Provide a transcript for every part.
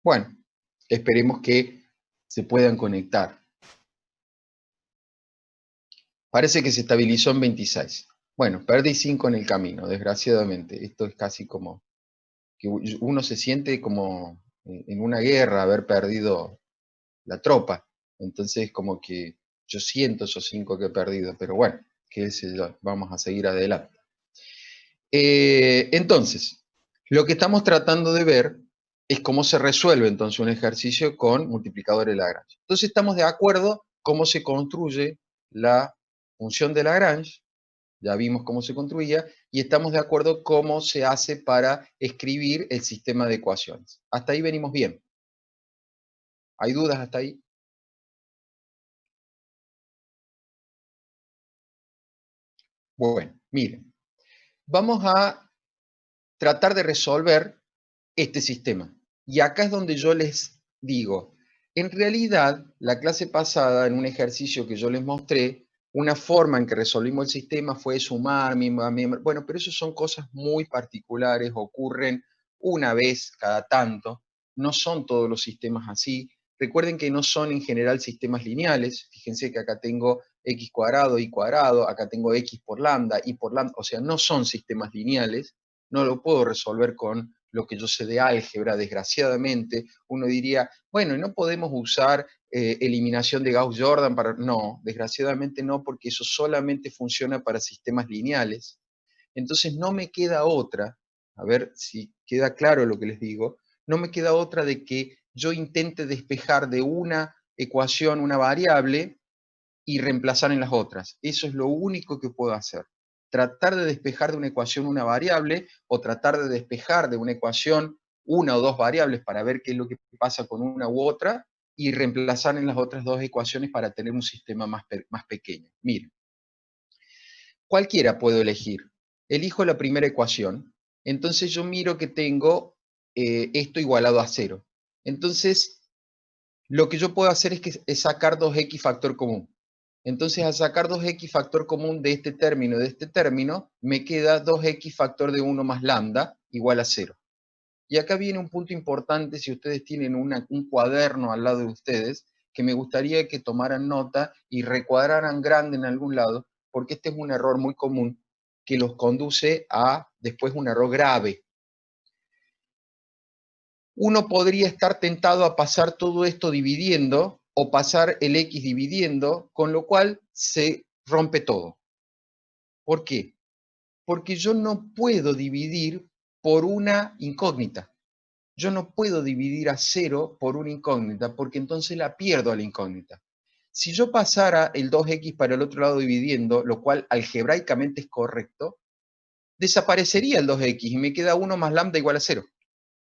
Bueno, esperemos que se puedan conectar. Parece que se estabilizó en 26. Bueno, perdí 5 en el camino, desgraciadamente. Esto es casi como que uno se siente como en una guerra haber perdido la tropa. Entonces, como que yo siento esos 5 que he perdido, pero bueno, qué sé yo, vamos a seguir adelante. Entonces, lo que estamos tratando de ver es cómo se resuelve entonces un ejercicio con multiplicadores de Lagrange. Entonces estamos de acuerdo cómo se construye la función de Lagrange, ya vimos cómo se construía, y estamos de acuerdo cómo se hace para escribir el sistema de ecuaciones. Hasta ahí venimos bien. ¿Hay dudas hasta ahí? Bueno, miren, vamos a tratar de resolver este sistema. Y acá es donde yo les digo, en realidad, la clase pasada, en un ejercicio que yo les mostré, una forma en que resolvimos el sistema fue sumar, bueno, pero eso son cosas muy particulares, ocurren una vez cada tanto, no son todos los sistemas así. Recuerden que no son en general sistemas lineales, fíjense que acá tengo x cuadrado, y cuadrado, acá tengo x por lambda, y por lambda, o sea, no son sistemas lineales, no lo puedo resolver con lo que yo sé de álgebra, desgraciadamente. Uno diría, bueno, ¿y no podemos usar eliminación de Gauss-Jordan para...? No, desgraciadamente no, porque eso solamente funciona para sistemas lineales. Entonces no me queda otra, a ver si queda claro lo que les digo, no me queda otra de que yo intente despejar de una ecuación una variable y reemplazar en las otras. Eso es lo único que puedo hacer. Tratar de despejar de una ecuación una variable o tratar de despejar de una ecuación una o dos variables para ver qué es lo que pasa con una u otra y reemplazar en las otras dos ecuaciones para tener un sistema más pequeño. Miren, cualquiera puedo elegir. Elijo la primera ecuación, entonces yo miro que tengo esto igualado a 0. Entonces, lo que yo puedo hacer es sacar 2x factor común. Entonces, al sacar 2x factor común de este término, me queda 2x factor de 1 más lambda igual a 0. Y acá viene un punto importante, si ustedes tienen un cuaderno al lado de ustedes, que me gustaría que tomaran nota y recuadraran grande en algún lado, porque este es un error muy común que los conduce a después un error grave. Uno podría estar tentado a pasar todo esto dividiendo o pasar el x dividiendo, con lo cual se rompe todo. ¿Por qué? Porque yo no puedo dividir por una incógnita. Yo no puedo dividir a 0 por una incógnita, porque entonces la pierdo a la incógnita. Si yo pasara el 2x para el otro lado dividiendo, lo cual algebraicamente es correcto, desaparecería el 2x y me queda 1 más lambda igual a 0.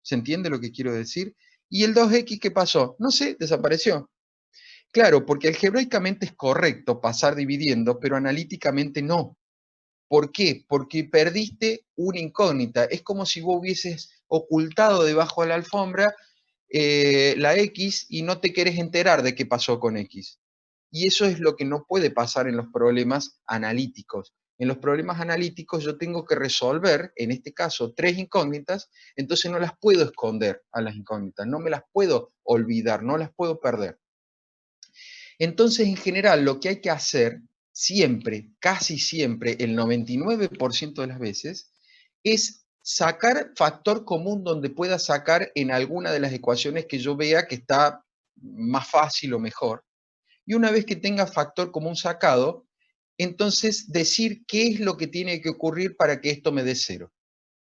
¿Se entiende lo que quiero decir? ¿Y el 2x qué pasó? No sé, desapareció. Claro, porque algebraicamente es correcto pasar dividiendo, pero analíticamente no. ¿Por qué? Porque perdiste una incógnita. Es como si vos hubieses ocultado debajo de la alfombra la X y no te querés enterar de qué pasó con X. Y eso es lo que no puede pasar en los problemas analíticos. En los problemas analíticos yo tengo que resolver, en este caso, 3 incógnitas, entonces no las puedo esconder a las incógnitas, no me las puedo olvidar, no las puedo perder. Entonces, en general, lo que hay que hacer siempre, casi siempre, el 99% de las veces, es sacar factor común donde pueda sacar en alguna de las ecuaciones que yo vea que está más fácil o mejor. Y una vez que tenga factor común sacado, entonces decir qué es lo que tiene que ocurrir para que esto me dé 0.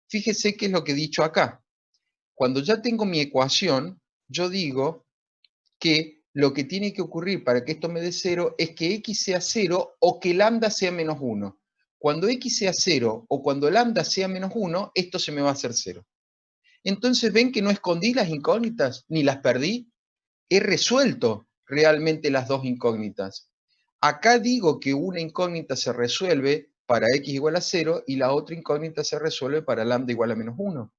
Fíjese qué es lo que he dicho acá. Cuando ya tengo mi ecuación, yo digo que lo que tiene que ocurrir para que esto me dé 0 es que x sea 0 o que lambda sea menos 1. Cuando x sea 0 o cuando lambda sea menos 1, esto se me va a hacer 0. Entonces, ¿ven que no escondí las incógnitas ni las perdí? He resuelto realmente las dos incógnitas. Acá digo que una incógnita se resuelve para x igual a 0 y la otra incógnita se resuelve para lambda igual a menos 1.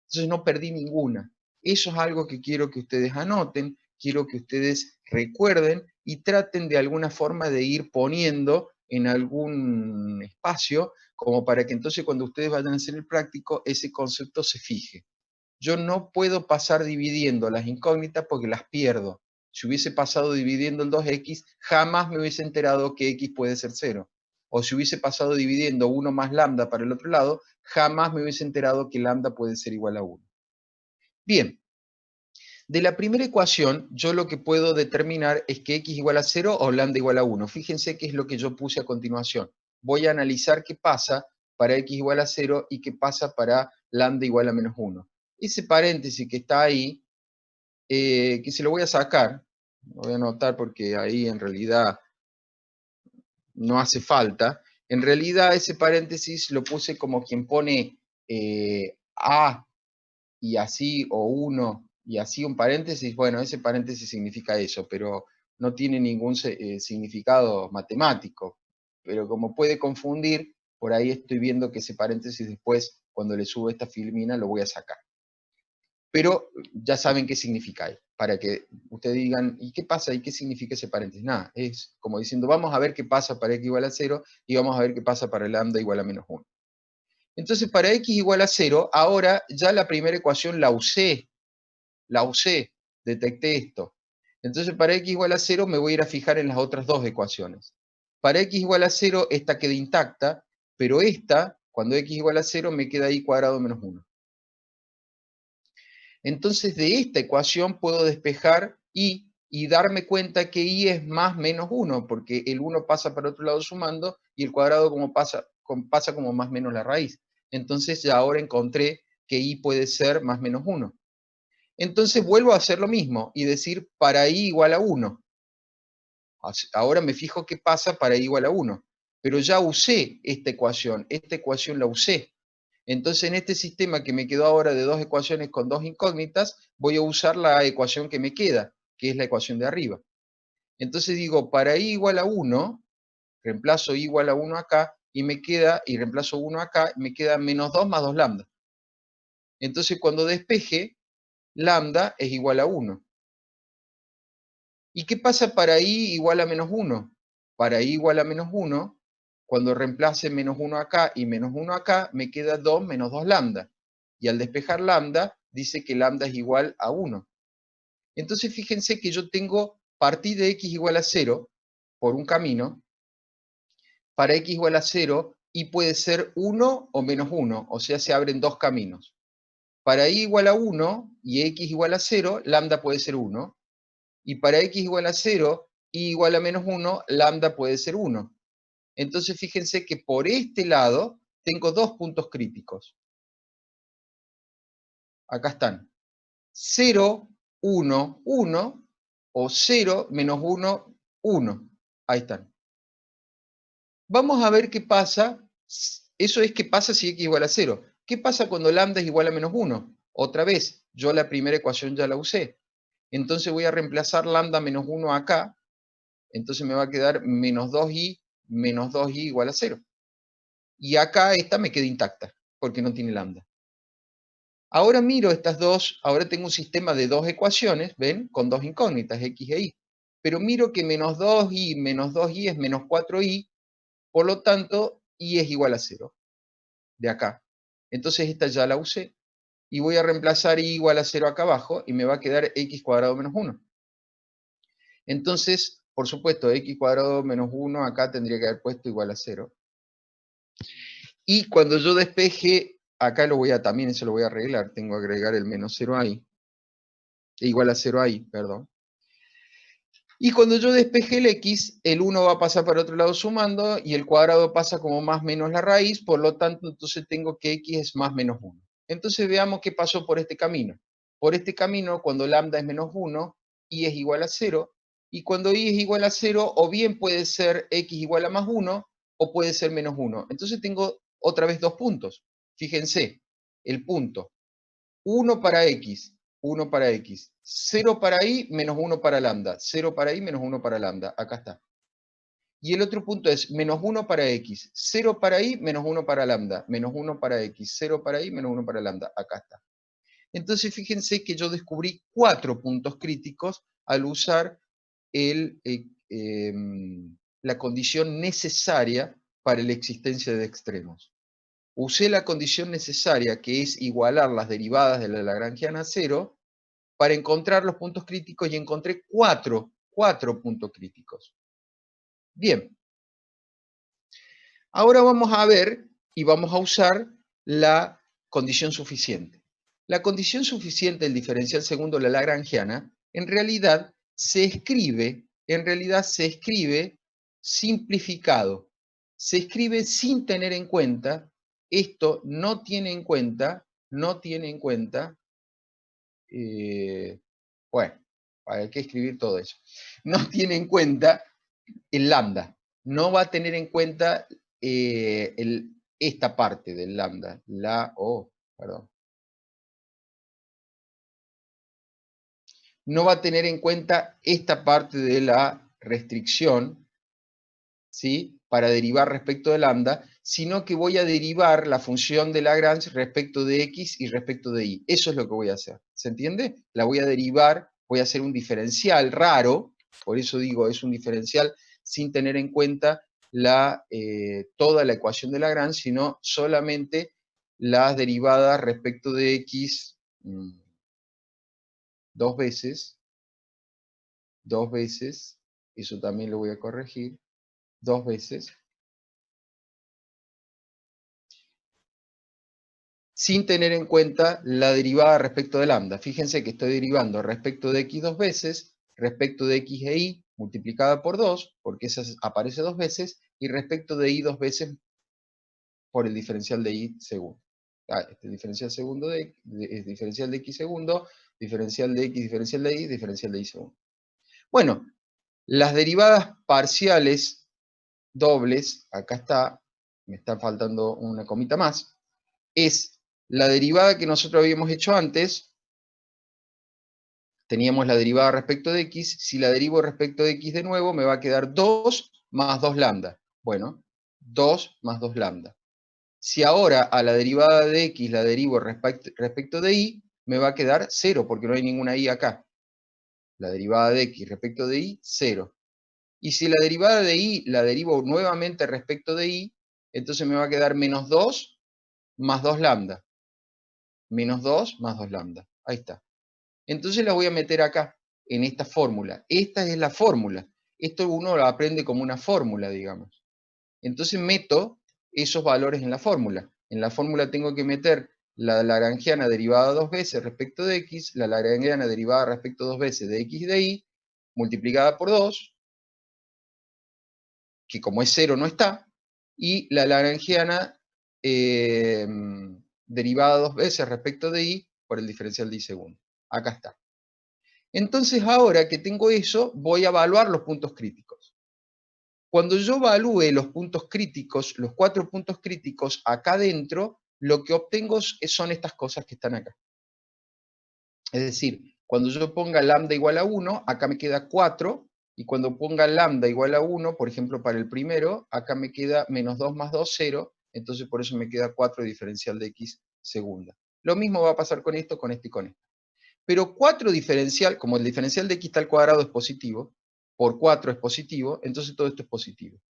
Entonces no perdí ninguna. Eso es algo que quiero que ustedes anoten, quiero que ustedes recuerden y traten de alguna forma de ir poniendo en algún espacio, como para que entonces cuando ustedes vayan a hacer el práctico, ese concepto se fije. yo no puedo pasar dividiendo las incógnitas porque las pierdo. Si hubiese pasado dividiendo el 2x, jamás me hubiese enterado que x puede ser 0. O si hubiese pasado dividiendo 1 más lambda para el otro lado, jamás me hubiese enterado que lambda puede ser igual a 1. Bien, de la primera ecuación, yo lo que puedo determinar es que x igual a 0 o lambda igual a 1. Fíjense qué es lo que yo puse a continuación. Voy a analizar qué pasa para x igual a 0 y qué pasa para lambda igual a menos 1. Ese paréntesis que está ahí, que se lo voy a sacar, lo voy a anotar porque ahí en realidad no hace falta. En realidad ese paréntesis lo puse como quien pone A y así, o 1 y así un paréntesis. Bueno, ese paréntesis significa eso, pero no tiene ningún significado matemático. Pero como puede confundir, por ahí estoy viendo que ese paréntesis después, cuando le subo esta filmina, lo voy a sacar. Pero ya saben qué significa ahí, para que ustedes digan, ¿y qué pasa? ¿Y qué significa ese paréntesis? Nada, es como diciendo, vamos a ver qué pasa para x igual a 0 y vamos a ver qué pasa para lambda igual a menos 1. Entonces, para x igual a 0, ahora ya la primera ecuación la usé, detecté esto. Entonces, para x igual a 0 me voy a ir a fijar en las otras dos ecuaciones. Para x igual a 0, esta queda intacta, pero esta, cuando x igual a 0, me queda y cuadrado menos 1. Entonces, de esta ecuación puedo despejar y darme cuenta que y es más menos 1, porque el 1 pasa para otro lado sumando y el cuadrado como pasa como más menos la raíz. Entonces, ya ahora encontré que y puede ser más menos 1. Entonces, vuelvo a hacer lo mismo y decir para y igual a 1. Ahora me fijo qué pasa para y igual a 1. Pero ya usé esta ecuación la usé. Entonces, en este sistema que me quedó ahora de dos ecuaciones con dos incógnitas, voy a usar la ecuación que me queda, que es la ecuación de arriba. Entonces digo, para i igual a 1, reemplazo i igual a 1 acá, y me queda, y reemplazo 1 acá, me queda menos 2 más 2 lambda. Entonces, cuando despeje, lambda es igual a 1. ¿Y qué pasa para i igual a menos 1? Para i igual a menos 1, cuando reemplace menos 1 acá y menos 1 acá, me queda 2 menos 2 lambda. Y al despejar lambda, dice que lambda es igual a 1. Entonces fíjense que yo tengo partida de x igual a 0 por un camino, para x igual a 0, y puede ser 1 o menos 1, o sea, se abren dos caminos. Para i igual a 1 y x igual a 0, lambda puede ser 1, y para x igual a 0, y igual a menos 1, lambda puede ser 1. Entonces fíjense que por este lado tengo dos puntos críticos. Acá están. 0, 1, 1, o 0, menos 1, 1. Ahí están. Vamos a ver qué pasa. Eso es qué pasa si x igual a 0. ¿Qué pasa cuando lambda es igual a menos 1? Otra vez, yo la primera ecuación ya la usé. Entonces voy a reemplazar lambda menos 1 acá. Entonces me va a quedar menos 2i igual a 0. Y acá esta me queda intacta, porque no tiene lambda. Ahora miro estas dos, ahora tengo un sistema de dos ecuaciones, ¿ven? Con dos incógnitas, x e y. Pero miro que menos 2i es menos 4i, por lo tanto, y es igual a 0, de acá. Entonces esta ya la usé, y voy a reemplazar i igual a 0 acá abajo, y me va a quedar x cuadrado menos 1. Entonces, por supuesto, x cuadrado menos 1 acá tendría que haber puesto igual a 0. Y cuando yo despeje, acá lo voy a, también eso lo voy a arreglar, tengo que agregar el menos 0 ahí, igual a 0 ahí, perdón. Y cuando yo despeje el x, el 1 va a pasar para otro lado sumando, y el cuadrado pasa como más menos la raíz, por lo tanto, entonces tengo que x es más menos 1. Entonces veamos qué pasó por este camino. Por este camino, cuando lambda es menos 1, y es igual a 0, y cuando y es igual a 0, o bien puede ser x igual a más 1, o puede ser menos 1. Entonces tengo otra vez dos puntos. Fíjense, el punto 1 para x, 1 para x, 0 para y, menos 1 para lambda, 0 para y, menos 1 para lambda, acá está. Y el otro punto es menos 1 para x, 0 para y, menos 1 para lambda, menos 1 para x, 0 para y, menos 1 para lambda, acá está. Entonces fíjense que yo descubrí 4 puntos críticos al usar la condición necesaria para la existencia de extremos. usé la condición necesaria, que es igualar las derivadas de la lagrangiana a 0, para encontrar los puntos críticos, y encontré cuatro puntos críticos. Bien. Ahora vamos a ver y vamos a usar la condición suficiente. La condición suficiente del diferencial segundo de la lagrangiana en realidad se escribe simplificado. Se escribe sin tener en cuenta, esto no tiene en cuenta, bueno, hay que escribir todo eso. No tiene en cuenta el lambda. No va a tener en cuenta esta parte del lambda. No va a tener en cuenta esta parte de la restricción, ¿sí? Para derivar respecto de lambda, sino que voy a derivar la función de Lagrange respecto de x y respecto de y. Eso es lo que voy a hacer. ¿Se entiende? La voy a derivar, voy a hacer un diferencial raro, por eso digo, es un diferencial sin tener en cuenta toda la ecuación de Lagrange, sino solamente las derivadas respecto de x dos veces, eso también lo voy a corregir, dos veces, sin tener en cuenta la derivada respecto de lambda. Fíjense que estoy derivando respecto de x dos veces, respecto de x e y multiplicada por 2, porque esa aparece dos veces, y respecto de y dos veces por el diferencial de y segundo. Este diferencial segundo diferencial de x segundo, diferencial de x, diferencial de y segundo. Bueno, las derivadas parciales dobles, acá está, me está faltando una comita más, es la derivada que nosotros habíamos hecho antes. Teníamos la derivada respecto de x, si la derivo respecto de x de nuevo, me va a quedar 2 más 2 lambda. Bueno, 2 más 2 lambda. Si ahora a la derivada de x la derivo respecto de y, me va a quedar 0, porque no hay ninguna y acá. La derivada de x respecto de y, 0. Y si la derivada de y la derivo nuevamente respecto de y, entonces me va a quedar menos 2 más 2 lambda. Menos 2 más 2 lambda. Ahí está. Entonces la voy a meter acá, en esta fórmula. Esta es la fórmula. Esto uno lo aprende como una fórmula, digamos. Entonces meto esos valores en la fórmula. En la fórmula tengo que meter la lagrangiana derivada dos veces respecto de x, la lagrangiana derivada respecto dos veces de x de y, multiplicada por 2, que como es 0 no está, y la lagrangiana derivada dos veces respecto de y por el diferencial de y segundo. Acá está. Entonces ahora que tengo eso, voy a evaluar los puntos críticos. Cuando yo evalúe los puntos críticos, los 4 puntos críticos acá adentro, lo que obtengo son estas cosas que están acá. Es decir, cuando yo ponga lambda igual a 1, acá me queda 4, y cuando ponga lambda igual a 1, por ejemplo, para el primero, acá me queda menos 2 más 2, 0, entonces por eso me queda 4 diferencial de x segunda. Lo mismo va a pasar con esto, con esto y con esto. Pero 4 diferencial, como el diferencial de x al cuadrado es positivo, por 4 es positivo, entonces todo esto es positivo.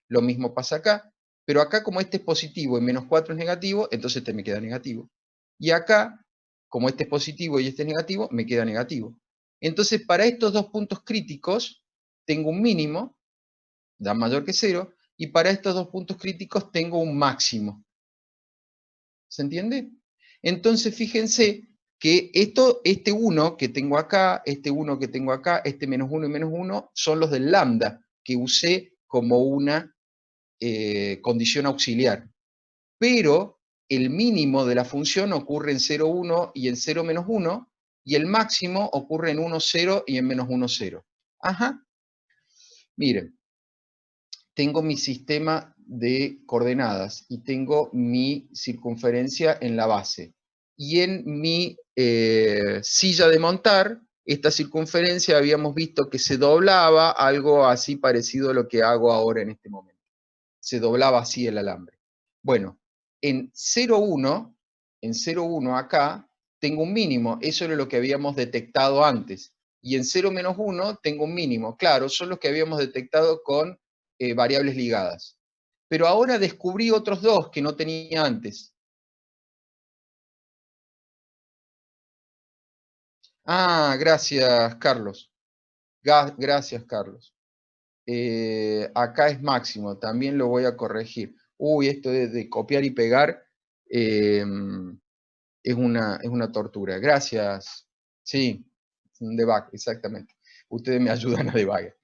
Lo mismo pasa acá, pero acá como este es positivo y menos 4 es negativo, entonces este me queda negativo. Y acá, como este es positivo y este es negativo, me queda negativo. Entonces para estos dos puntos críticos, tengo un mínimo, da mayor que 0, y para estos dos puntos críticos tengo un máximo. ¿Se entiende? Entonces fíjense que este 1 que tengo acá, este 1 que tengo acá, este menos 1 y menos 1, son los del lambda, que usé como una condición auxiliar. Pero el mínimo de la función ocurre en 0, 1 y en 0, menos 1, y el máximo ocurre en 1, 0 y en menos 1, 0. Ajá. Miren, tengo mi sistema de coordenadas y tengo mi circunferencia en la base. Y en mi silla de montar, esta circunferencia habíamos visto que se doblaba, algo así parecido a lo que hago ahora en este momento. Se doblaba así el alambre. Bueno, en 0,1, en 0,1 acá, tengo un mínimo. Eso era lo que habíamos detectado antes. Y en 0 menos 1 tengo un mínimo. Claro, son los que habíamos detectado con variables ligadas. Pero ahora descubrí otros dos que no tenía antes. Ah, gracias, Carlos. Gracias, Carlos. Acá es máximo, también lo voy a corregir. Uy, esto de copiar y pegar eh, es una tortura. Gracias. Sí, un debug, exactamente. Ustedes me ayudan a debugger.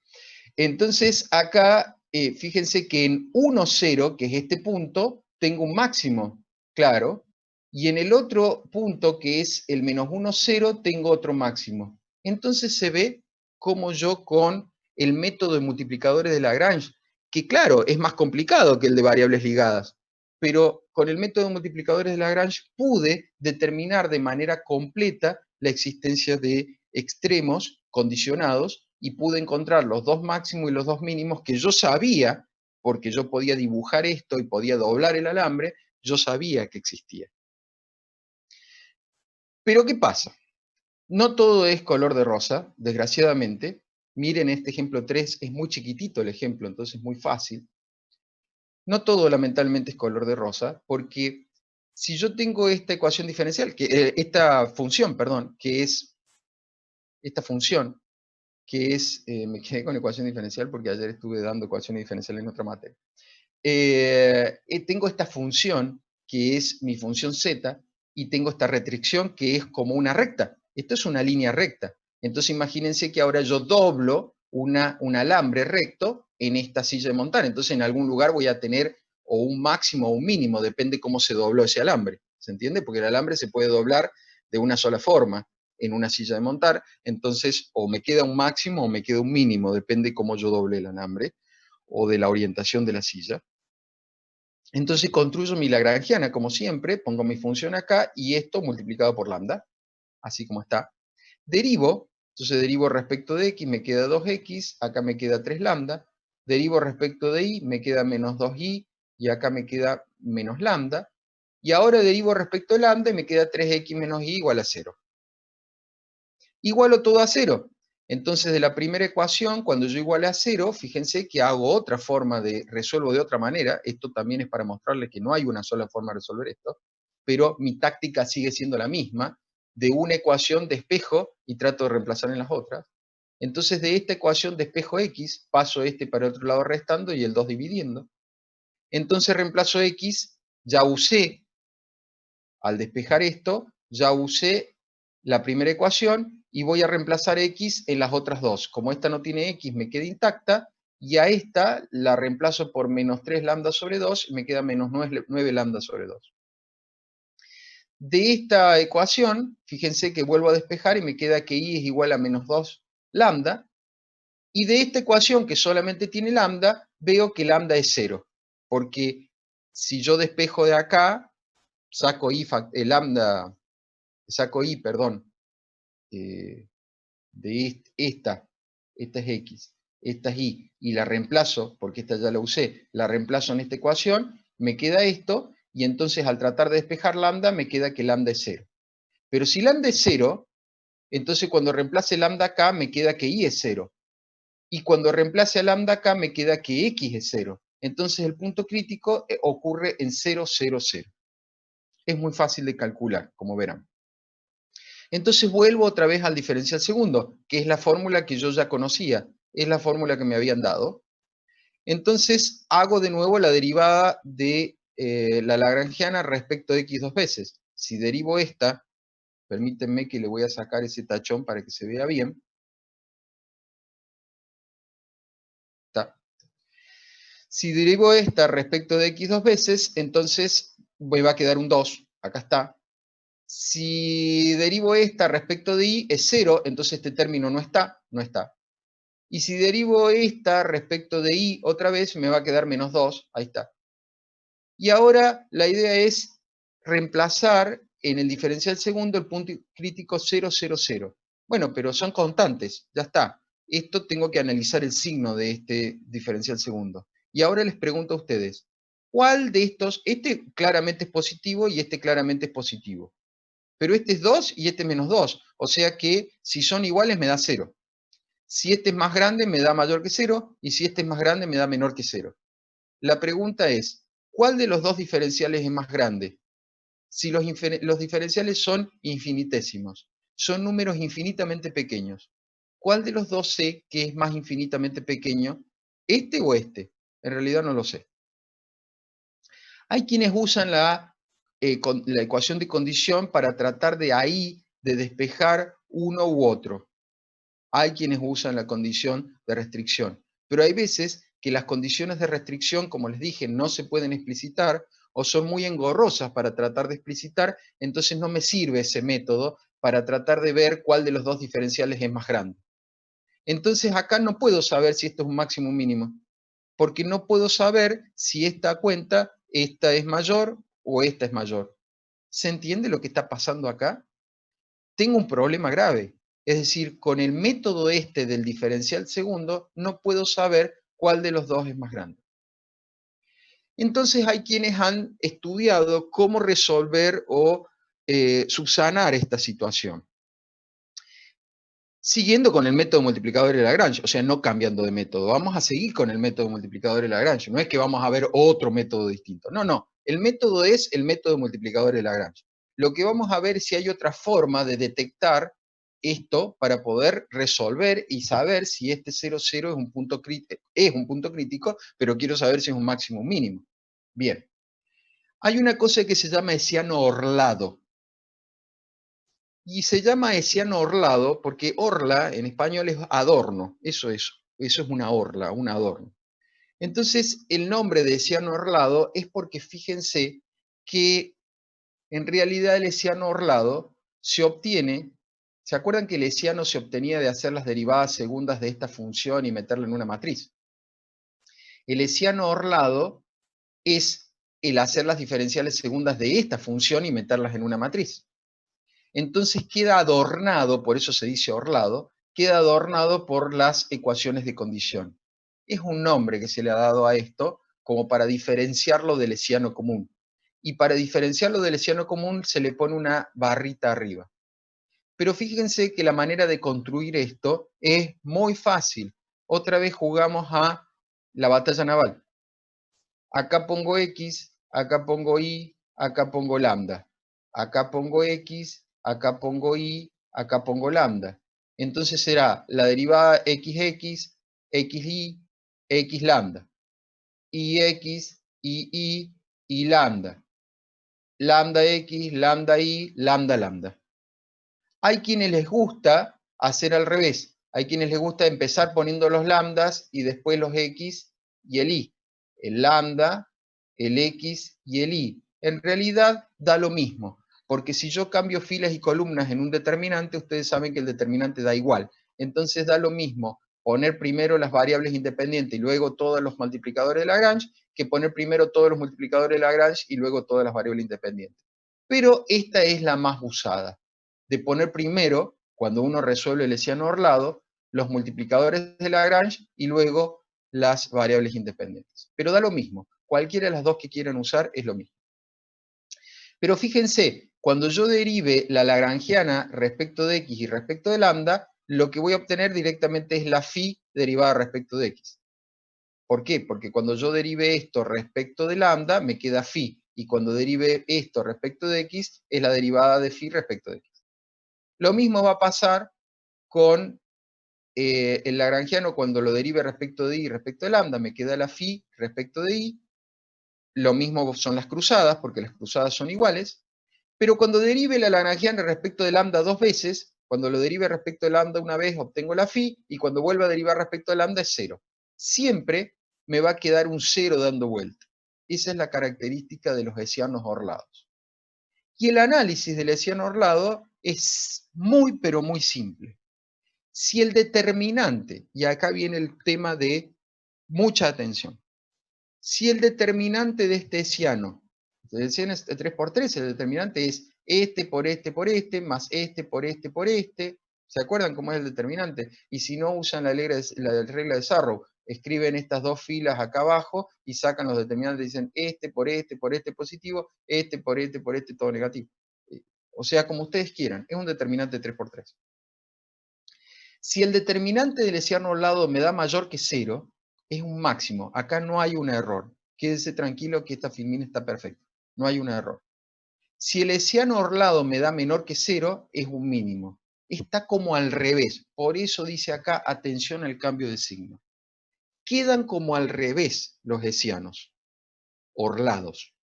Entonces, acá, fíjense que en 1, 0, que es este punto, tengo un máximo, claro, y en el otro punto, que es el menos 1, 0, tengo otro máximo. Entonces se ve como yo con el método de multiplicadores de Lagrange, que claro, es más complicado que el de variables ligadas, pero con el método de multiplicadores de Lagrange pude determinar de manera completa la existencia de extremos condicionados y pude encontrar los dos máximos y los dos mínimos que yo sabía, porque yo podía dibujar esto y podía doblar el alambre, yo sabía que existía. Pero ¿qué pasa? No todo es color de rosa, desgraciadamente. Miren este ejemplo 3, es muy chiquitito el ejemplo, entonces es muy fácil. No todo lamentablemente es color de rosa, porque si yo tengo esta ecuación diferencial, esta función, perdón, que es esta función, me quedé con ecuación diferencial porque ayer estuve dando ecuaciones diferenciales en otra materia. Tengo esta función que es mi función z y tengo esta restricción que es como una recta. Esto es una línea recta. Entonces imagínense que ahora yo doblo un alambre recto en esta silla de montar. Entonces en algún lugar voy a tener o un máximo o un mínimo, depende cómo se dobló ese alambre. ¿Se entiende? Porque el alambre se puede doblar de una sola forma en una silla de montar. Entonces o me queda un máximo o me queda un mínimo, depende cómo yo doble el alambre o de la orientación de la silla. Entonces construyo mi lagrangiana, como siempre, pongo mi función acá y esto multiplicado por lambda, así como está. Derivo, entonces derivo respecto de x, me queda 2x, acá me queda 3 lambda. Derivo respecto de y, me queda menos 2y, y acá me queda menos lambda. Y ahora derivo respecto de lambda y me queda 3x menos y igual a 0. Igualo todo a 0. Entonces, de la primera ecuación, cuando yo iguale a 0, fíjense que hago otra forma resuelvo de otra manera. Esto también es para mostrarles que no hay una sola forma de resolver esto, pero mi táctica sigue siendo la misma. De una ecuación despejo y trato de reemplazar en las otras. Entonces, de esta ecuación despejo x, paso este para el otro lado restando y el 2 dividiendo. Entonces, reemplazo x, ya usé, al despejar esto, ya usé la primera ecuación y voy a reemplazar x en las otras dos. Como esta no tiene x, me queda intacta, y a esta la reemplazo por menos 3 lambda sobre 2, y me queda menos 9 lambda sobre 2. De esta ecuación, fíjense que vuelvo a despejar y me queda que y es igual a menos 2 lambda, y de esta ecuación que solamente tiene lambda, veo que lambda es 0, porque si yo despejo de acá, saco lambda, saco y, perdón, de esta es x, esta es y la reemplazo, porque esta ya la usé, la reemplazo en esta ecuación, me queda esto, y entonces al tratar de despejar lambda, me queda que lambda es 0. Pero si lambda es 0, entonces cuando reemplace lambda acá, me queda que y es 0. Y cuando reemplace a lambda acá, me queda que x es 0. Entonces el punto crítico ocurre en 0, 0, 0. Es muy fácil de calcular, como verán. Entonces vuelvo otra vez al diferencial segundo, que es la fórmula que yo ya conocía, es la fórmula que me habían dado. Entonces hago de nuevo la derivada de la lagrangiana respecto de x dos veces. Si derivo esta, permítanme que le voy a sacar ese tachón para que se vea bien. Está. Si derivo esta respecto de x dos veces, entonces me va a quedar un 2, acá está. Si derivo esta respecto de y es 0, entonces este término no está, no está. Y si derivo esta respecto de y otra vez, me va a quedar menos 2, ahí está. Y ahora la idea es reemplazar en el diferencial segundo el punto crítico 0, 0, 0. Bueno, pero son constantes, ya está. Esto tengo que analizar el signo de este diferencial segundo. Y ahora les pregunto a ustedes, ¿cuál de estos, este claramente es positivo y este claramente es positivo? Pero este es 2 y este es menos 2. O sea que si son iguales me da 0. Si este es más grande me da mayor que 0 y si este es más grande me da menor que 0. La pregunta es, ¿cuál de los dos diferenciales es más grande? Si los diferenciales son infinitésimos, son números infinitamente pequeños, ¿cuál de los dos sé que es más infinitamente pequeño? ¿Este o este? En realidad no lo sé. Hay quienes usan la ecuación de condición para tratar de ahí de despejar uno u otro. Hay quienes usan la condición de restricción, pero hay veces que las condiciones de restricción, como les dije, no se pueden explicitar o son muy engorrosas para tratar de explicitar, entonces no me sirve ese método para tratar de ver cuál de los dos diferenciales es más grande. Entonces acá no puedo saber si esto es un máximo o un mínimo, porque no puedo saber si esta cuenta, esta es mayor o esta es mayor. ¿Se entiende lo que está pasando acá? Tengo un problema grave. Es decir, con el método este del diferencial segundo, no puedo saber cuál de los dos es más grande. Entonces hay quienes han estudiado cómo resolver o subsanar esta situación. Siguiendo con el método multiplicador de Lagrange, o sea, no cambiando de método. Vamos a seguir con el método multiplicador de Lagrange. No es que vamos a ver otro método distinto. No, no. El método es el método multiplicador de Lagrange. Lo que vamos a ver es si hay otra forma de detectar esto para poder resolver y saber si este 0, 0 es un punto crítico, pero quiero saber si es un máximo o un mínimo. Bien. Hay una cosa que se llama Hessiano-Orlado. Y se llama Hessiano orlado porque orla en español es adorno, eso es una orla, un adorno. Entonces, el nombre de Hessiano orlado es porque fíjense que en realidad el Hessiano orlado se obtiene, ¿se acuerdan que el hessiano se obtenía de hacer las derivadas segundas de esta función y meterla en una matriz? El Hessiano orlado es el hacer las diferenciales segundas de esta función y meterlas en una matriz. Entonces queda adornado, por eso se dice orlado, queda adornado por las ecuaciones de condición. Es un nombre que se le ha dado a esto como para diferenciarlo del hessiano común. Y para diferenciarlo del hessiano común se le pone una barrita arriba. Pero fíjense que la manera de construir esto es muy fácil. Otra vez jugamos a la batalla naval. Acá pongo X, acá pongo Y, acá pongo lambda. Acá pongo X, acá pongo Y, acá pongo lambda. Entonces será la derivada XX, XY, X lambda. YX, YY, Y lambda. Lambda X, lambda Y, lambda lambda. Hay quienes les gusta hacer al revés. Hay quienes les gusta empezar poniendo los lambdas y después los X y el Y. El lambda, el X y el Y. En realidad da lo mismo, porque si yo cambio filas y columnas en un determinante, ustedes saben que el determinante da igual. Entonces da lo mismo poner primero las variables independientes y luego todos los multiplicadores de Lagrange, que poner primero todos los multiplicadores de Lagrange y luego todas las variables independientes. Pero esta es la más usada, de poner primero, cuando uno resuelve el hessiano orlado, los multiplicadores de Lagrange y luego las variables independientes. Pero da lo mismo, cualquiera de las dos que quieran usar es lo mismo. Pero fíjense, cuando yo derive la lagrangiana respecto de x y respecto de lambda, lo que voy a obtener directamente es la phi derivada respecto de x. ¿Por qué? Porque cuando yo derive esto respecto de lambda, me queda phi, y cuando derive esto respecto de x, es la derivada de phi respecto de x. Lo mismo va a pasar con el lagrangiano cuando lo derive respecto de y respecto de lambda, me queda la phi respecto de y. Lo mismo son las cruzadas, porque las cruzadas son iguales. Pero cuando derive la lagrangiana respecto de lambda dos veces, cuando lo derive respecto de lambda una vez obtengo la phi, y cuando vuelva a derivar respecto de lambda es cero. Siempre me va a quedar un cero dando vuelta. Esa es la característica de los hessianos orlados. Y el análisis del hessiano orlado es muy, pero muy simple. Si el determinante, y acá viene el tema de mucha atención, si el determinante de este hessiano, el hessiano es 3 por 3, el determinante es este por este, más este por este, ¿se acuerdan cómo es el determinante? Y si no usan la regla de Sarrow, escriben estas dos filas acá abajo y sacan los determinantes, dicen este por este positivo, este por este todo negativo. O sea, como ustedes quieran, es un determinante 3 por 3. Si el determinante del hessiano orlado me da mayor que 0, es un máximo. Acá no hay un error. quédese tranquilo que esta filmina está perfecta, no hay un error. Si el hessiano orlado me da menor que 0, es un mínimo. Está como al revés, por eso dice acá, atención al cambio de signo. Quedan como al revés los hessianos, orlados.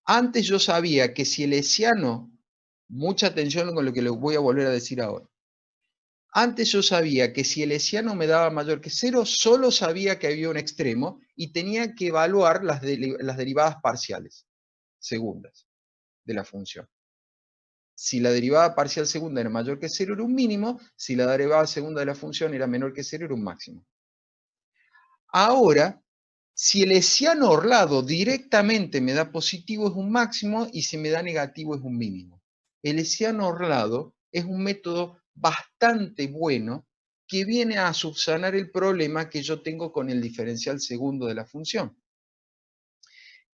Antes yo sabía que si el hessiano, mucha atención con lo que les voy a volver a decir ahora. Antes yo sabía que si el hessiano me daba mayor que 0, solo sabía que había un extremo y tenía que evaluar las derivadas parciales, segundas, de la función. Si la derivada parcial segunda era mayor que 0, era un mínimo. Si la derivada segunda de la función era menor que 0, era un máximo. Ahora, si el hessiano orlado directamente me da positivo, es un máximo, y si me da negativo, es un mínimo. El hessiano orlado es un método bastante bueno que viene a subsanar el problema que yo tengo con el diferencial segundo de la función,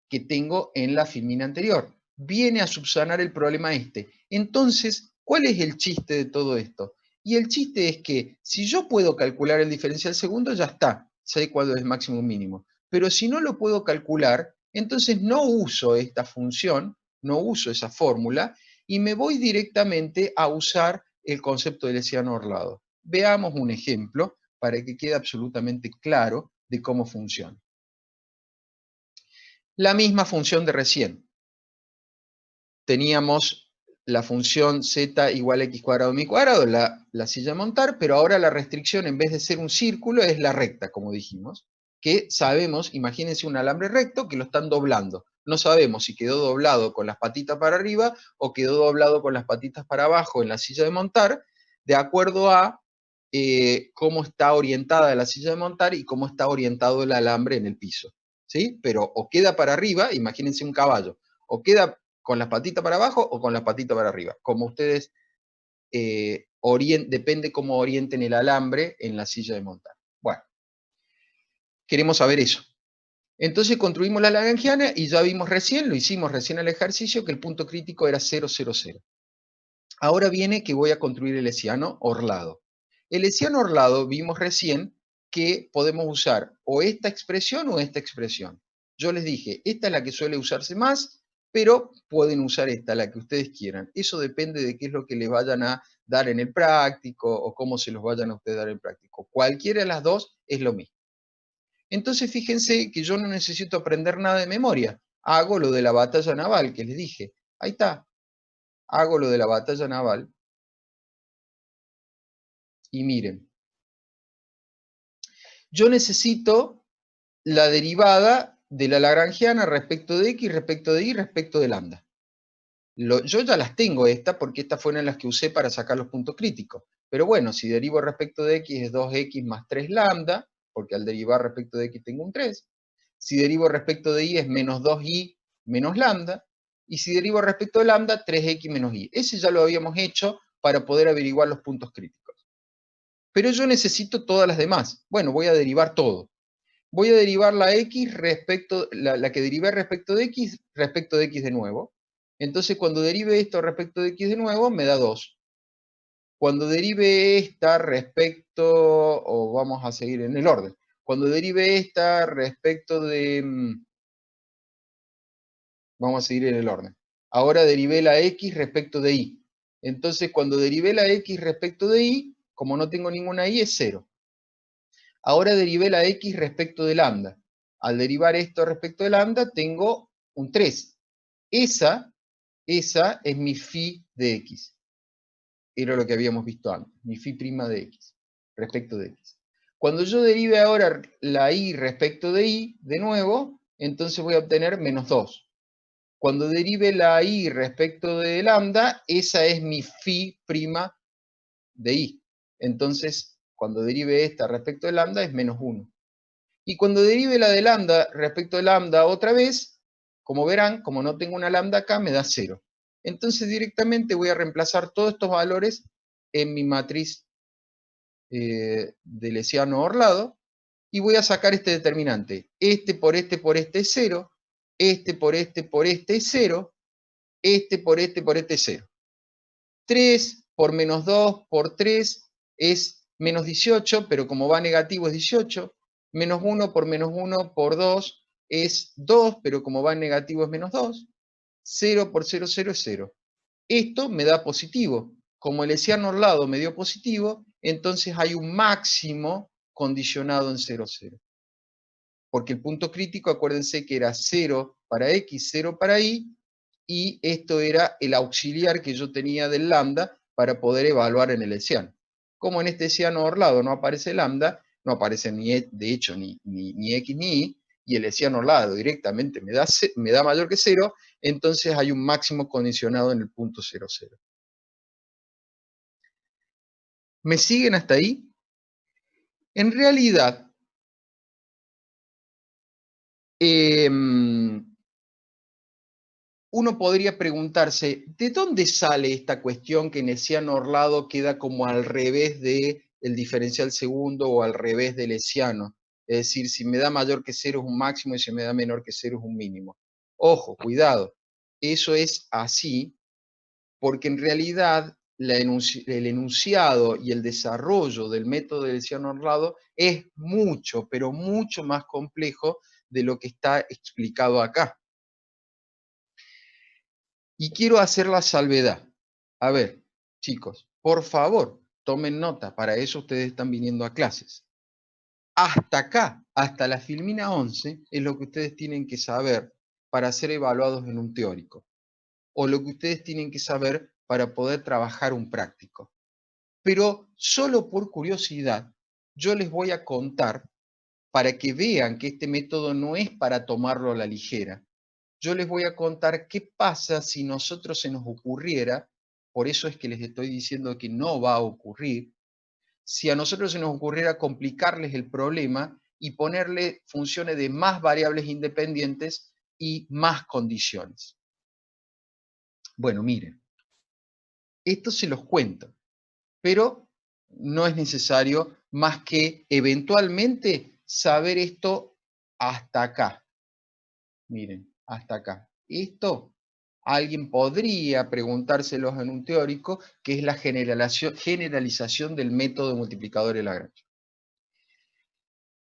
que tengo en la filmina anterior. Viene a subsanar el problema este. Entonces, ¿cuál es el chiste de todo esto? Y el chiste es que si yo puedo calcular el diferencial segundo, ya está, sé cuál es el máximo mínimo. Pero si no lo puedo calcular, entonces no uso esta función, no uso esa fórmula, y me voy directamente a usar el concepto del hessiano orlado. Veamos un ejemplo para que quede absolutamente claro de cómo funciona. La misma función de recién. Teníamos la función z igual a x cuadrado mi cuadrado, la silla de montar, pero ahora la restricción, en vez de ser un círculo, es la recta, como dijimos, que sabemos, imagínense un alambre recto que lo están doblando. No sabemos si quedó doblado con las patitas para arriba o quedó doblado con las patitas para abajo en la silla de montar, de acuerdo a cómo está orientada la silla de montar y cómo está orientado el alambre en el piso. ¿Sí? Pero o queda para arriba, imagínense un caballo, o queda con las patitas para abajo o con las patitas para arriba. Como ustedes, depende cómo orienten el alambre en la silla de montar. Bueno, queremos saber eso. Entonces construimos la lagrangiana y ya vimos recién, lo hicimos recién el ejercicio, que el punto crítico era 0, 0, 0. Ahora viene que voy a construir el hessiano orlado. El hessiano orlado vimos recién que podemos usar o esta expresión o esta expresión. Yo les dije, esta es la que suele usarse más, pero pueden usar esta, la que ustedes quieran. Eso depende de qué es lo que les vayan a dar en el práctico o cómo se los vayan a ustedes dar en el práctico. Cualquiera de las dos es lo mismo. Entonces fíjense que yo no necesito aprender nada de memoria. Hago lo de la batalla naval que les dije. Ahí está. Hago lo de la batalla naval. Y miren, yo necesito la derivada de la lagrangiana respecto de x, respecto de y, respecto de lambda. Yo ya las tengo estas porque estas fueron las que usé para sacar los puntos críticos. Pero bueno, si derivo respecto de x es 2x más 3 lambda, porque al derivar respecto de x tengo un 3. Si derivo respecto de y es menos 2y menos lambda. Y si derivo respecto de lambda, 3x menos y. Ese ya lo habíamos hecho para poder averiguar los puntos críticos. Pero yo necesito todas las demás. Bueno, voy a derivar todo. Voy a derivar la x respecto, la que derivé respecto de x de nuevo. Entonces, cuando derive esto respecto de x de nuevo, me da 2. Cuando derive esta respecto, o vamos a seguir en el orden, cuando derive esta respecto de, vamos a seguir en el orden. Ahora derivé la x respecto de y. Entonces, cuando derivé la x respecto de y, como no tengo ninguna y, es 0. Ahora derivé la x respecto de lambda. Al derivar esto respecto de lambda, tengo un 3. Esa es mi phi de x. Era lo que habíamos visto antes, mi phi prima de x, respecto de x. Cuando yo derive ahora la y respecto de y, de nuevo, entonces voy a obtener menos 2. Cuando derive la y respecto de lambda, esa es mi phi prima de y. Entonces, cuando derive esta respecto de lambda, es menos 1. Y cuando derive la de lambda respecto de lambda otra vez, como verán, como no tengo una lambda acá, me da 0. Entonces directamente voy a reemplazar todos estos valores en mi matriz del hessiano orlado y voy a sacar este determinante. Este por este por este es 0, este por este por este es 0, este por este por este es 0. 3 por menos 2 por 3 es menos 18, pero como va negativo es 18. Menos 1 por menos 1 por 2 es 2, pero como va en negativo es menos 2. 0 por 0, 0 es 0. Esto me da positivo. Como el hessiano orlado me dio positivo, entonces hay un máximo condicionado en 0, 0. Porque el punto crítico, acuérdense que era 0 para x, 0 para y esto era el auxiliar que yo tenía del lambda para poder evaluar en el hessiano. Como en este hessiano orlado no aparece lambda, no aparece ni, de hecho ni x ni y, y el hessiano orlado directamente me da mayor que 0, entonces hay un máximo condicionado en el punto 0, 0. ¿Me siguen hasta ahí? En realidad, uno podría preguntarse, ¿de dónde sale esta cuestión que en hessiano orlado queda como al revés del diferencial segundo o al revés del hessiano? Es decir, si me da mayor que 0 es un máximo y si me da menor que 0 es un mínimo. Ojo, cuidado, eso es así porque en realidad el enunciado y el desarrollo del método del hessiano orlado es mucho, pero mucho más complejo de lo que está explicado acá. Y quiero hacer la salvedad. A ver, chicos, por favor, tomen nota, para eso ustedes están viniendo a clases. Hasta acá, hasta la filmina 11, es lo que ustedes tienen que saber para ser evaluados en un teórico, o lo que ustedes tienen que saber para poder trabajar un práctico. Pero solo por curiosidad, yo les voy a contar, para que vean que este método no es para tomarlo a la ligera, yo les voy a contar qué pasa si nosotros se nos ocurriera, por eso es que les estoy diciendo que no va a ocurrir, si a nosotros se nos ocurriera complicarles el problema y ponerle funciones de más variables independientes y más condiciones. Bueno, miren, esto se los cuento, pero no es necesario más que eventualmente saber esto hasta acá. Miren, hasta acá. Esto alguien podría preguntárselos en un teórico, que es la generalización del método de multiplicador de Lagrange.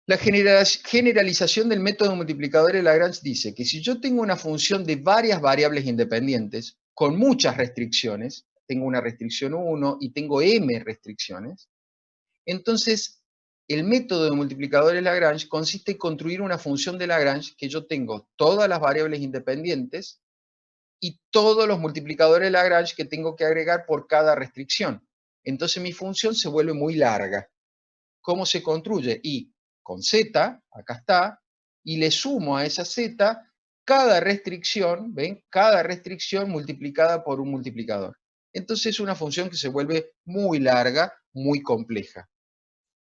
La generalización del método de multiplicador de Lagrange dice que si yo tengo una función de varias variables independientes, con muchas restricciones, tengo una restricción 1 y tengo m restricciones, entonces el método de multiplicador de Lagrange consiste en construir una función de Lagrange que yo tengo todas las variables independientes y todos los multiplicadores de Lagrange que tengo que agregar por cada restricción. Entonces mi función se vuelve muy larga. ¿Cómo se construye? Y con z, acá está, y le sumo a esa z cada restricción, ¿ven? Cada restricción multiplicada por un multiplicador. Entonces es una función que se vuelve muy larga, muy compleja.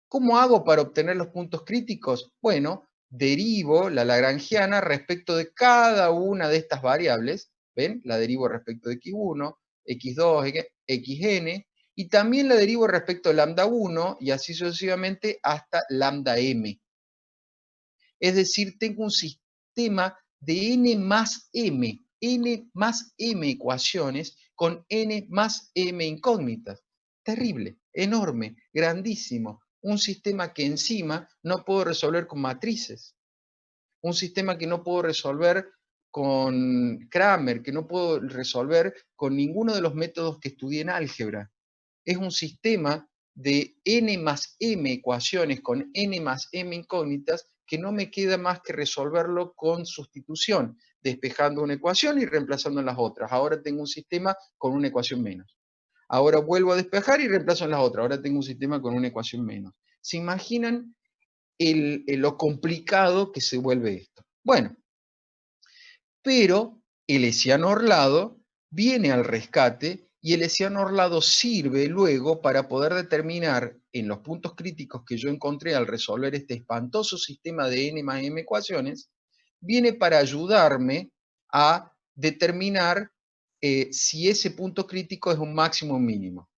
¿Cómo hago para obtener los puntos críticos? Bueno, derivo la lagrangiana respecto de cada una de estas variables, ¿ven? La derivo respecto de x1, x2, xn, y también la derivo respecto de lambda 1, y así sucesivamente hasta lambda m. Es decir, tengo un sistema de n más m ecuaciones con n más m incógnitas. Terrible, enorme, grandísimo. Un sistema que encima no puedo resolver con matrices. Un sistema que no puedo resolver con Kramer, que no puedo resolver con ninguno de los métodos que estudié en álgebra. Es un sistema de n más m ecuaciones con n más m incógnitas que no me queda más que resolverlo con sustitución, despejando una ecuación y reemplazando en las otras. Ahora tengo un sistema con una ecuación menos. Ahora vuelvo a despejar y reemplazo en las otras. Ahora tengo un sistema con una ecuación menos. ¿Se imaginan lo complicado que se vuelve esto? Bueno, pero el hessiano orlado viene al rescate y el hessiano orlado sirve luego para poder determinar en los puntos críticos que yo encontré al resolver este espantoso sistema de n más m ecuaciones, viene para ayudarme a determinar si ese punto crítico es un máximo o un mínimo.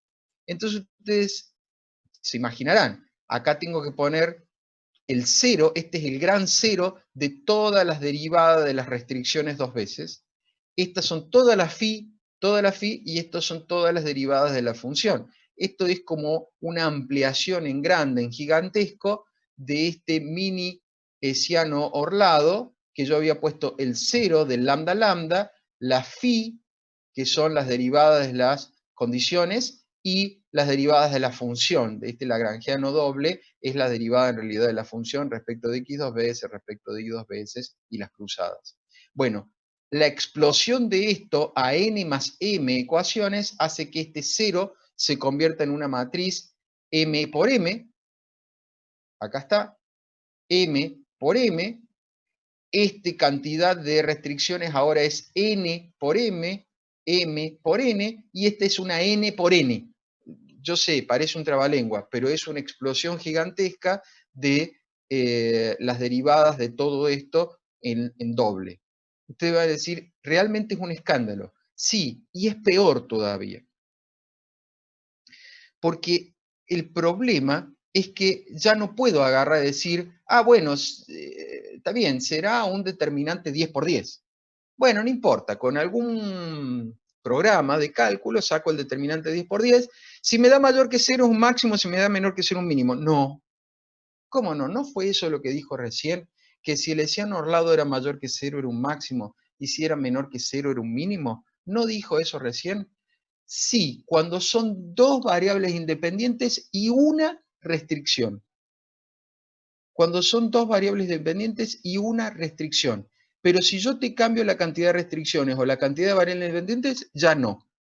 Entonces ustedes se imaginarán, acá tengo que poner el cero, este es el gran cero de todas las derivadas de las restricciones dos veces. Estas son todas las phi, y estas son todas las derivadas de la función. Esto es como una ampliación en grande, en gigantesco, de este mini hessiano orlado, que yo había puesto el 0 del lambda lambda, la phi, que son las derivadas de las condiciones, y las derivadas de la función. Este lagrangiano doble es la derivada en realidad de la función respecto de x dos veces, respecto de y dos veces, y las cruzadas. Bueno, la explosión de esto a n más m ecuaciones hace que este 0 se convierta en una matriz m por m, acá está, m por m, esta cantidad de restricciones ahora es n por m por n, y esta es una n por n. Yo sé, parece un trabalengua, pero es una explosión gigantesca de las derivadas de todo esto en doble. Usted va a decir, realmente es un escándalo. Sí, y es peor todavía. Porque el problema es que ya no puedo agarrar y decir, ah, bueno, está bien, será un determinante 10 por 10. Bueno, no importa, con algún programa de cálculo saco el determinante 10 por 10. Si me da mayor que 0 es un máximo, si me da menor que 0 un mínimo. No. ¿Cómo no? ¿No fue eso lo que dijo recién? Que si el hessiano orlado era mayor que 0 era un máximo y si era menor que 0 era un mínimo. ¿No dijo eso recién? Sí, cuando son dos variables independientes y una restricción. Cuando son dos variables dependientes y una restricción. Pero si yo te cambio la cantidad de restricciones o la cantidad de variables independientes, ya no.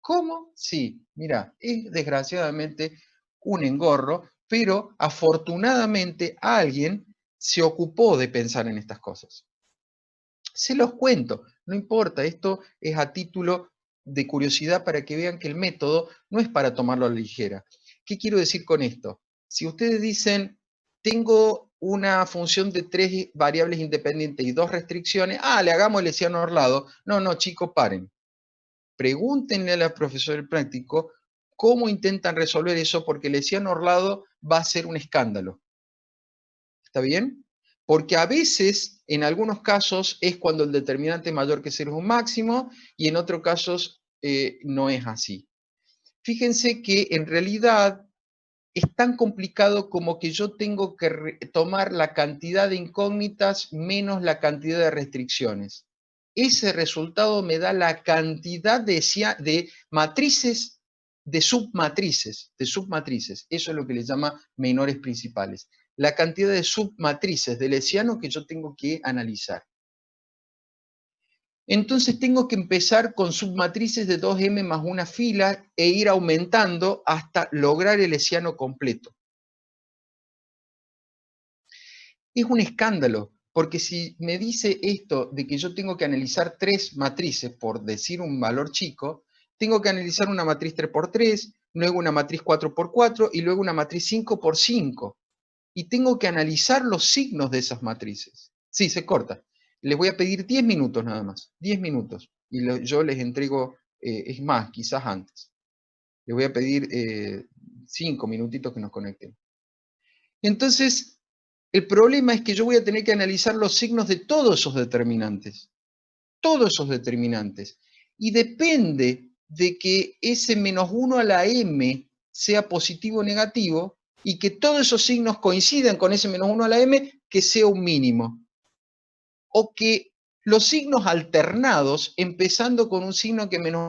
¿Cómo? Sí, mira, es desgraciadamente un engorro, pero afortunadamente alguien se ocupó de pensar en estas cosas. Se los cuento, no importa, esto es a título de curiosidad para que vean que el método no es para tomarlo a la ligera. ¿Qué quiero decir con esto? Si ustedes dicen, tengo una función de 3 variables independientes y 2 restricciones, le hagamos el hessiano orlado. No, no, chicos, paren. Pregúntenle al profesor práctico cómo intentan resolver eso, porque el hessiano orlado va a ser un escándalo. ¿Está bien? Porque a veces, en algunos casos, es cuando el determinante mayor que 0 es un máximo, y en otros casos no es así. Fíjense que en realidad es tan complicado como que yo tengo que tomar la cantidad de incógnitas menos la cantidad de restricciones. Ese resultado me da la cantidad de matrices, de submatrices. Eso es lo que le llama menores principales. La cantidad de submatrices del hessiano que yo tengo que analizar. Entonces tengo que empezar con submatrices de 2m más una fila e ir aumentando hasta lograr el hessiano completo. Es un escándalo, porque si me dice esto de que yo tengo que analizar 3 matrices, por decir un valor chico, tengo que analizar una matriz 3 por 3, luego una matriz 4 por 4 y luego una matriz 5 por 5. Y tengo que analizar los signos de esas matrices. Sí, se corta. Les voy a pedir 10 minutos nada más, 10 minutos. Y yo les entrego, es más, quizás antes. Les voy a pedir 5 minutitos que nos conecten. Entonces, el problema es que yo voy a tener que analizar los signos de todos esos determinantes. Todos esos determinantes. Y depende de que ese menos 1 a la m sea positivo o negativo, y que todos esos signos coincidan con ese menos 1 a la m, que sea un mínimo. O que los signos alternados, empezando con un signo que menos